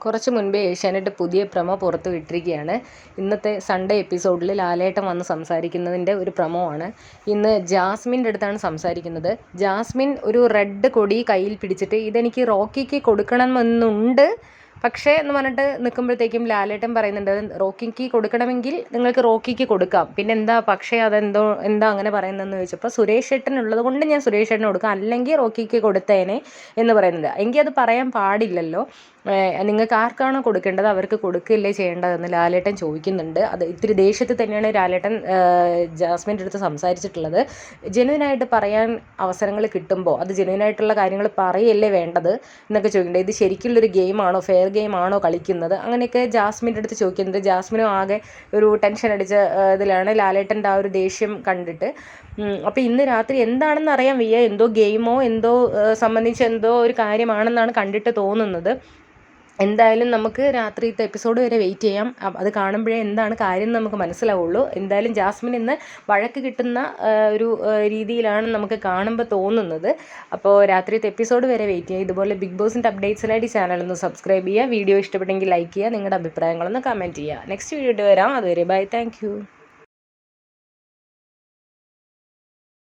കുറച്ച് മുൻപേ ഏഷ്യാനെറ്റ് പുതിയ പ്രൊമോ പുറത്തു വിട്ടിരിക്കുകയാണ്. ഇന്നത്തെ സൺഡേ എപ്പിസോഡിൽ ലാലേട്ടൻ വന്ന് സംസാരിക്കുന്നതിൻ്റെ ഒരു പ്രൊമോ ആണ്. ഇന്ന് ജാസ്മിൻ്റെ അടുത്താണ് സംസാരിക്കുന്നത്. ജാസ്മിൻ ഒരു റെഡ് കൊടി കയ്യിൽ പിടിച്ചിട്ട് ഇതെനിക്ക് റോക്കിക്ക് കൊടുക്കണമെന്നുണ്ട് പക്ഷേ എന്ന് പറഞ്ഞിട്ട് നിൽക്കുമ്പോഴത്തേക്കും ലാലേട്ടൻ പറയുന്നുണ്ട്, റോക്കിക്ക് കൊടുക്കണമെങ്കിൽ നിങ്ങൾക്ക് റോക്കിക്ക് കൊടുക്കാം, പിന്നെ എന്താ പക്ഷേ എന്താ അങ്ങനെ പറയുന്നതെന്ന് ചോദിച്ചപ്പോൾ സുരേഷ് ഏട്ടൻ ഉള്ളത് കൊണ്ട് ഞാൻ സുരേഷ് ഏട്ടന് കൊടുക്കാം, അല്ലെങ്കിൽ റോക്കിക്ക് കൊടുത്തേനെ എന്ന് പറയുന്നത്. എങ്കിൽ അത് പറയാൻ പാടില്ലല്ലോ, നിങ്ങൾക്ക് ആർക്കാണോ കൊടുക്കേണ്ടത് അവർക്ക് കൊടുക്കില്ലേ ചെയ്യേണ്ടതെന്ന് ലാലേട്ടൻ ചോദിക്കുന്നുണ്ട്. അത് ഇത്തിരി ദേഷ്യത്തിൽ തന്നെയാണ് ലാലേട്ടൻ ജാസ്മിൻ്റെ അടുത്ത് സംസാരിച്ചിട്ടുള്ളത്. ജെന്യുവനായിട്ട് പറയാൻ അവസരങ്ങൾ കിട്ടുമ്പോൾ അത് ജെന്യുവനായിട്ടുള്ള കാര്യങ്ങൾ പറയല്ലേ വേണ്ടത് എന്നൊക്കെ ചോദിക്കുന്നുണ്ട്. ഇത് ശരിക്കുള്ളൊരു ഗെയിമാണോ, ഫെയർ ഗെയിമാണോ കളിക്കുന്നത്, അങ്ങനെയൊക്കെ ജാസ്മിൻ്റെ അടുത്ത് ചോദിക്കുന്നുണ്ട്. ജാസ്മിനും ആകെ ഒരു ടെൻഷൻ അടിച്ച ഇതിലാണ് ലാലേട്ടൻ്റെ ആ ഒരു ദേഷ്യം കണ്ടിട്ട്. അപ്പോൾ ഇന്ന് രാത്രി എന്താണെന്ന് അറിയാൻ വയ്യ, എന്തോ ഗെയിമോ എന്തോ സംബന്ധിച്ച് എന്തോ ഒരു കാര്യമാണെന്നാണ് കണ്ടിട്ട് തോന്നുന്നത്. എന്തായാലും നമുക്ക് രാത്രിത്തെ എപ്പിസോഡ് വരെ വെയിറ്റ് ചെയ്യാം. അത് കാണുമ്പോഴേ എന്താണ് കാര്യം എന്ന് നമുക്ക് മനസ്സിലാവുള്ളൂ. എന്തായാലും ജാസ്മിൻ ഇന്ന് വഴക്ക് കിട്ടുന്ന ഒരു രീതിയിലാണ് നമുക്ക് കാണുമ്പോൾ തോന്നുന്നത്. അപ്പോൾ രാത്രിത്തെ എപ്പിസോഡ് വരെ വെയിറ്റ് ചെയ്യുക. ഇതുപോലെ ബിഗ് ബോസിൻ്റെ അപ്ഡേറ്റ്സിനായിട്ട് ചാനലൊന്ന് സബ്സ്ക്രൈബ് ചെയ്യുക. വീഡിയോ ഇഷ്ടപ്പെട്ടെങ്കിൽ ലൈക്ക് ചെയ്യുക. നിങ്ങളുടെ അഭിപ്രായങ്ങളൊന്ന് കമൻറ്റ് ചെയ്യുക. നെക്സ്റ്റ് വീഡിയോ വരാം. അതുവരെ ബൈ, താങ്ക് യു.